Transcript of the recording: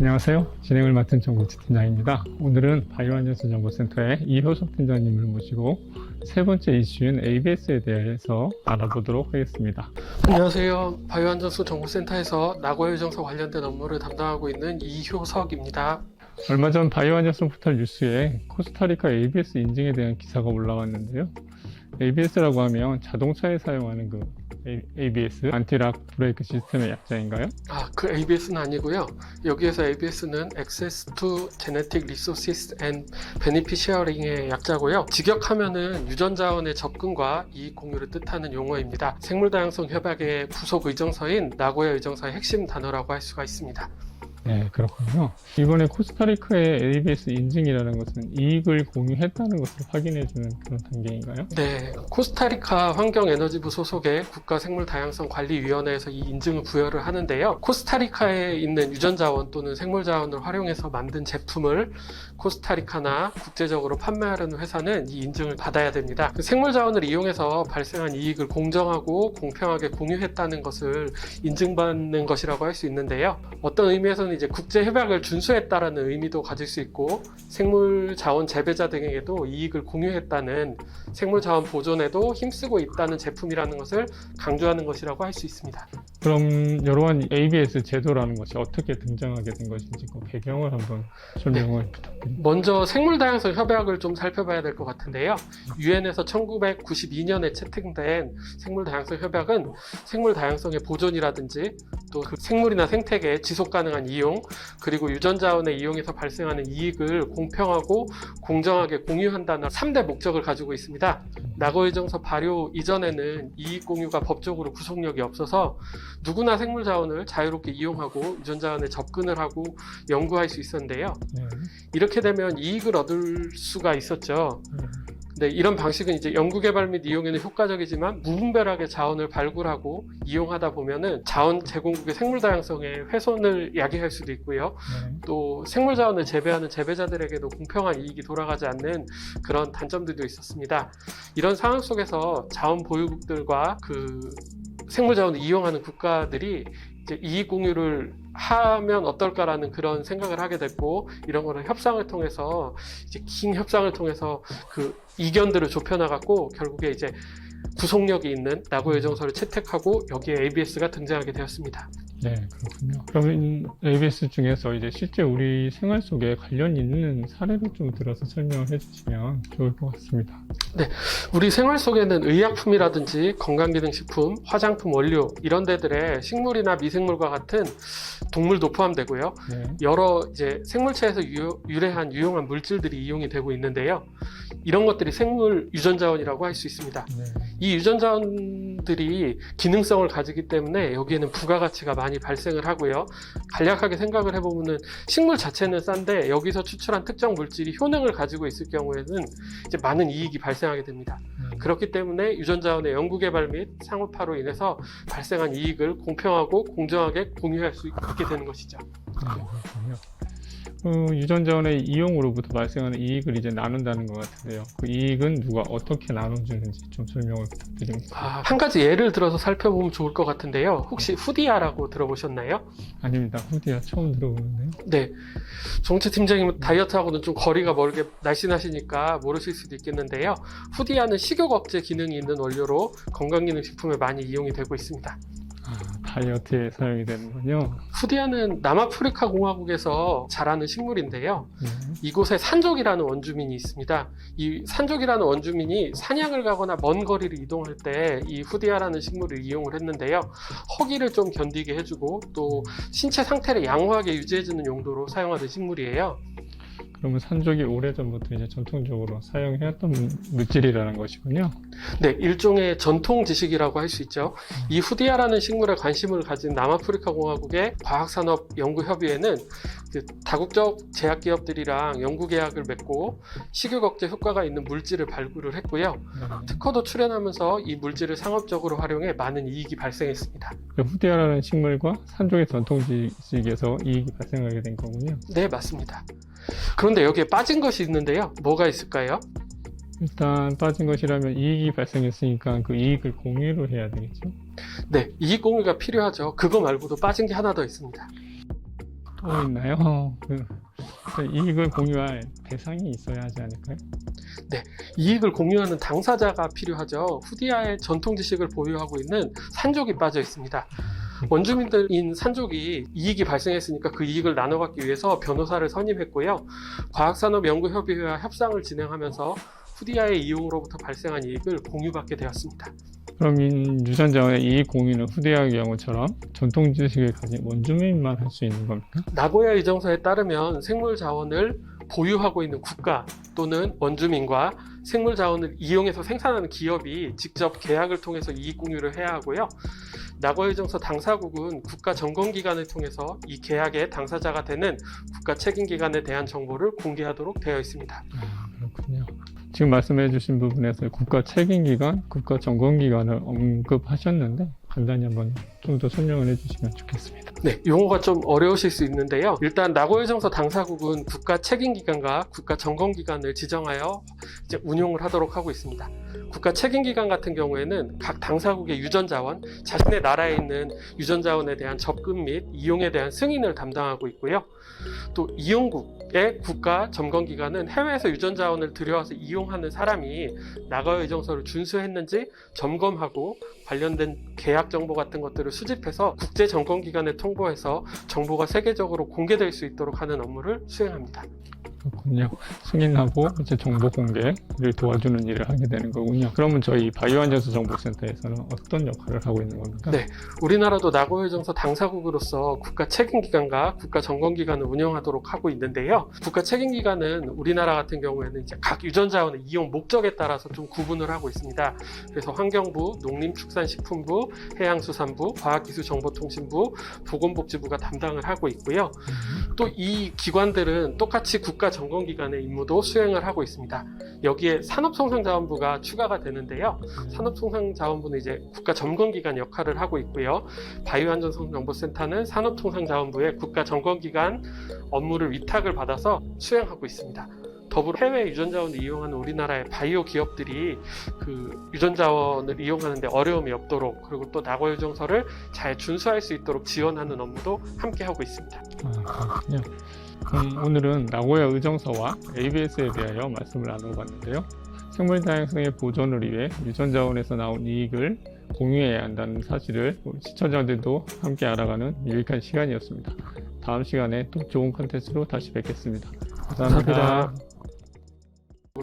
안녕하세요. 진행을 맡은 정국지 팀장입니다. 오늘은 바이오안전수 정보센터의 이효석 팀장님을 모시고 세 번째 이슈인 ABS에 대해서 알아보도록 하겠습니다. 안녕하세요. 바이오안전수 정보센터에서 낙오유정서 관련된 업무를 담당하고 있는 이효석입니다. 얼마 전 바이오안전성 포털 뉴스에 코스타리카 ABS 인증에 대한 기사가 올라왔는데요. ABS라고 하면 자동차에 사용하는 그 ABS, 안티락 브레이크 시스템의 약자인가요? 그 ABS는 아니고요. 여기에서 ABS는 Access to Genetic Resources and Beneficiary의 약자고요. 직역하면은 유전자원의 접근과 이익 공유를 뜻하는 용어입니다. 생물다양성 협약의 부속 의정서인 나고야 의정서의 핵심 단어라고 할 수가 있습니다. 네, 그렇군요. 이번에 코스타리카의 ABS 인증이라는 것은 이익을 공유했다는 것을 확인해주는 그런 단계인가요? 네, 코스타리카 환경에너지부 소속의 국가생물다양성관리위원회에서 이 인증을 부여를 하는데요. 코스타리카에 있는 유전자원 또는 생물자원을 활용해서 만든 제품을 코스타리카나 국제적으로 판매하려는 회사는 이 인증을 받아야 됩니다. 그 생물자원을 이용해서 발생한 이익을 공정하고 공평하게 공유했다는 것을 인증받는 것이라고 할 수 있는데요. 어떤 의미에서는 이제 국제협약을 준수했다라는 의미도 가질 수 있고, 생물자원 재배자 등에게도 이익을 공유했다는, 생물자원 보존에도 힘쓰고 있다는 제품이라는 것을 강조하는 것이라고 할 수 있습니다. 그럼 이러한 ABS 제도라는 것이 어떻게 등장하게 된 것인지 그 배경을 한번 설명을 부탁드립니다. 먼저 생물다양성 협약을 좀 살펴봐야 될 것 같은데요. 유엔에서 1992년에 채택된 생물다양성 협약은 생물다양성의 보존이라든지 또 그 생물이나 생태계의 지속가능한 이용, 그리고 유전자원의 이용에서 발생하는 이익을 공평하고 공정하게 공유한다는 3대 목적을 가지고 있습니다. 낙오유정서 발효 이전에는 이익 공유가 법적으로 구속력이 없어서 누구나 생물자원을 자유롭게 이용하고 유전자원에 접근을 하고 연구할 수 있었는데요. 이렇게 되면 이익을 얻을 수가 있었죠. 네, 이런 방식은 이제 연구개발 및 이용에는 효과적이지만 무분별하게 자원을 발굴하고 이용하다 보면은 자원 제공국의 생물다양성에 훼손을 야기할 수도 있고요. 또 생물자원을 재배하는 재배자들에게도 공평한 이익이 돌아가지 않는 그런 단점들도 있었습니다. 이런 상황 속에서 자원 보유국들과 그 생물자원을 이용하는 국가들이 이제 이익 공유를 하면 어떨까라는 그런 생각을 하게 됐고, 이런 거를 협상을 통해서 이제 긴 협상을 통해서 그 이견들을 좁혀나갔고, 결국에 이제 구속력이 있는 낙오유정서를 채택하고 여기에 ABS가 등장하게 되었습니다. 네, 그렇군요. 그러면 ABS 중에서 이제 실제 우리 생활 속에 관련 있는 사례를 좀 들어서 설명을 해주시면 좋을 것 같습니다. 네, 우리 생활 속에는 의약품이라든지 건강기능식품, 화장품 원료 이런 데들에 식물이나 미생물과 같은 동물도 포함되고요. 여러 이제 생물체에서 유래한 유용한 물질들이 이용이 되고 있는데요. 이런 것들이 생물 유전자원이라고 할 수 있습니다. 이 유전자원들이 기능성을 가지기 때문에 여기에는 부가가치가 많이 발생을 하고요. 간략하게 생각을 해보면은 식물 자체는 싼데 여기서 추출한 특정 물질이 효능을 가지고 있을 경우에는 이제 많은 이익이 발생하게 됩니다. 그렇기 때문에 유전자원의 연구개발 및 상업화로 인해서 발생한 이익을 공평하고 공정하게 공유할 수 있게 되는 것이죠. 그렇군요. 유전자원의 이용으로부터 발생하는 이익을 이제 나눈다는 것 같은데요. 그 이익은 누가 어떻게 나눠주는지 좀 설명을 부탁드립니다. 한 가지 예를 들어서 살펴보면 좋을 것 같은데요. 혹시 후디아라고 들어보셨나요? 아닙니다. 후디아 처음 들어보는데요. 네, 정채 팀장님은 다이어트하고는 좀 거리가 멀게 날씬하시니까 모르실 수도 있겠는데요. 후디아는 식욕 억제 기능이 있는 원료로 건강기능식품에 많이 이용이 되고 있습니다. 다이어트에 사용이 되는군요. 후디아는 남아프리카 공화국에서 자라는 식물인데요. 이곳에 산족이라는 원주민이 있습니다. 이 산족이라는 원주민이 사냥을 가거나 먼 거리를 이동할 때 이 후디아라는 식물을 이용을 했는데요. 허기를 좀 견디게 해주고 또 신체 상태를 양호하게 유지해주는 용도로 사용하는 식물이에요. 그러면 산족이 오래전부터 이제 전통적으로 사용해왔던 물질이라는 것이군요. 네, 일종의 전통 지식이라고 할 수 있죠. 이 후디아라는 식물에 관심을 가진 남아프리카 공화국의 과학산업연구협의회는 다국적 제약기업들이랑 연구계약을 맺고 식욕 억제 효과가 있는 물질을 발굴을 했고요. 특허도 출연하면서 이 물질을 상업적으로 활용해 많은 이익이 발생했습니다. 후디아라는 식물과 산족의 전통 지식에서 이익이 발생하게 된 거군요. 네, 맞습니다. 그런데 여기에 빠진 것이 있는데요. 뭐가 있을까요? 일단 빠진 것이라면 이익이 발생했으니까 그 이익을 공유를 해야 되겠죠? 네, 이익 공유가 필요하죠. 그거 말고도 빠진 게 하나 더 있습니다. 또 있나요? 이익을 공유할 대상이 있어야 하지 않을까요? 이익을 공유하는 당사자가 필요하죠. 후디아의 전통 지식을 보유하고 있는 산족이 빠져 있습니다. 원주민들인 산족이 이익이 발생했으니까 그 이익을 나눠 갖기 위해서 변호사를 선임했고요. 과학산업연구협의회와 협상을 진행하면서 후디아의 이용으로부터 발생한 이익을 공유받게 되었습니다. 그럼 유전자원의 이익 공유는 후대의 경우처럼 전통 지식을 가진 원주민만 할 수 있는 겁니까? 나고야 의정서에 따르면 생물 자원을 보유하고 있는 국가 또는 원주민과 생물 자원을 이용해서 생산하는 기업이 직접 계약을 통해서 이익 공유를 해야 하고요. 나고야 의정서 당사국은 국가 점검기관을 통해서 이 계약의 당사자가 되는 국가 책임기관에 대한 정보를 공개하도록 되어 있습니다. 그렇군요. 지금 말씀해 주신 부분에서 국가 책임기관, 국가 점검기관을 언급하셨는데 간단히 한번 좀 더 설명을 해주시면 좋겠습니다. 네, 용어가 좀 어려우실 수 있는데요. 일단 나고야 의정서 당사국은 국가 책임기관과 국가 점검기관을 지정하여 이제 운용을 하도록 하고 있습니다. 국가 책임기관 같은 경우에는 각 당사국의 유전자원, 자신의 나라에 있는 유전자원에 대한 접근 및 이용에 대한 승인을 담당하고 있고요. 또 이용국의 국가 점검기관은 해외에서 유전자원을 들여와서 이용하는 사람이 나고야 의정서를 준수했는지 점검하고 관련된 계약 정보 같은 것들을 수집해서 국제 점검기관에 통보해서 정보가 세계적으로 공개될 수 있도록 하는 업무를 수행합니다. 그렇군요. 승인하고 이제 정보 공개를 도와주는 일을 하게 되는 거군요. 그러면 저희 바이오안전수 정보센터에서는 어떤 역할을 하고 있는 겁니까? 네, 우리나라도 나고야 의정서 당사국으로서 국가 책임기관과 국가 점검기관을 운영하도록 하고 있는데요. 국가 책임기관은 우리나라 같은 경우에는 이제 각 유전자원의 이용 목적에 따라서 좀 구분을 하고 있습니다. 그래서 환경부, 농림축산식품부, 해양수산부, 과학기술정보통신부, 보건복지부가 담당을 하고 있고요. 또 이 기관들은 똑같이 국가 점검기관의 임무도 수행을 하고 있습니다. 여기에 산업통상자원부가 추가가 되는데요. 산업통상자원부는 이제 국가 점검기관 역할을 하고 있고요. 바이오안전정보센터는 산업통상자원부의 국가 점검기관 업무를 위탁을 받아서 수행하고 있습니다. 더불어 해외 유전자원을 이용하는 우리나라의 바이오 기업들이 그 유전자원을 이용하는데 어려움이 없도록 그리고 또 나고야 의정서를 잘 준수할 수 있도록 지원하는 업무도 함께 하고 있습니다. 그렇군요. 오늘은 나고야 의정서와 ABS에 대하여 말씀을 나눠봤는데요. 생물 다양성의 보존을 위해 유전자원에서 나온 이익을 공유해야 한다는 사실을 우리 시청자들도 함께 알아가는 유익한 시간이었습니다. 다음 시간에 또 좋은 컨텐츠로 다시 뵙겠습니다. 감사합니다.